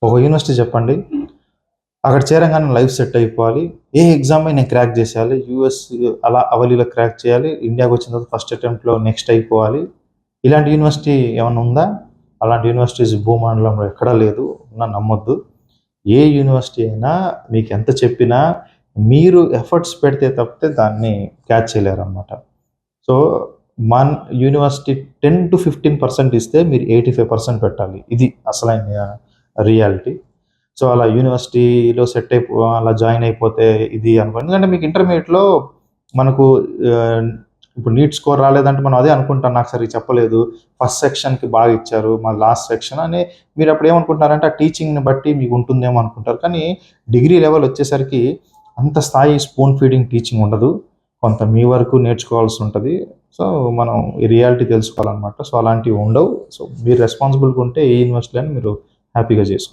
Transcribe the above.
ఒక యూనివర్సిటీ చెప్పండి. అక్కడ చేరంగానే లైఫ్ సెట్ అయిపోవాలి. ఏ ఎగ్జామ్ నేను క్రాక్ చేసేయాలి. యూఎస్ అలా అవలీలో క్రాక్ చేయాలి. ఇండియాకి వచ్చిన తర్వాత ఫస్ట్ అటెంప్ట్‌లో నెక్స్ట్ అయిపోవాలి. ఇలాంటి యూనివర్సిటీ ఏమన్నా ఉందా? అలాంటి యూనివర్సిటీస్ భూమండలంలో ఎక్కడా లేదు. నమ్మొద్దు. ఏ యూనివర్సిటీ అయినా మీకెంత చెప్పినా మీరు ఎఫర్ట్స్ పెడితే తప్పితే దాన్ని క్యాచ్ చేయలేరనమాట. సో, మన యూనివర్సిటీ 10-15% ఇస్తే మీరు 85% పెట్టాలి. ఇది అసలైన రియాలిటీ. సో, అలా యూనివర్సిటీలో అలా జాయిన్ అయిపోతే ఇది అనుకోండి. ఎందుకంటే మీకు ఇంటర్మీడియేట్‌లో మనకు ఇప్పుడు నీట్ స్కోర్ రాలేదంటే మనం అదే అనుకుంటాం. నాకు సరిగ్గా చెప్పలేదు. ఫస్ట్ సెక్షన్‌కి బాగా ఇచ్చారు. లాస్ట్ సెక్షన్ అని మీరప్పుడు ఏమనుకుంటారంటే ఆ టీచింగ్‌ని బట్టి మీకు ఉంటుందేమో అనుకుంటారు. కానీ డిగ్రీ లెవెల్ వచ్చేసరికి అంత స్థాయి స్పూన్ ఫీడింగ్ టీచింగ్ ఉండదు. కొంత మీ వరకు నేర్చుకోవాల్సి ఉంటది. సో, మనం ఈ రియాలిటీ తెలుసుకోవాలనమాట. సో, అలాంటివి ఉండవు. సో, మీరు రెస్పాన్సిబుల్‌గా ఉంటే ఏ యూనివర్సిటీలో అయినా మీరు హ్యాపీగా చేసుకోవచ్చు.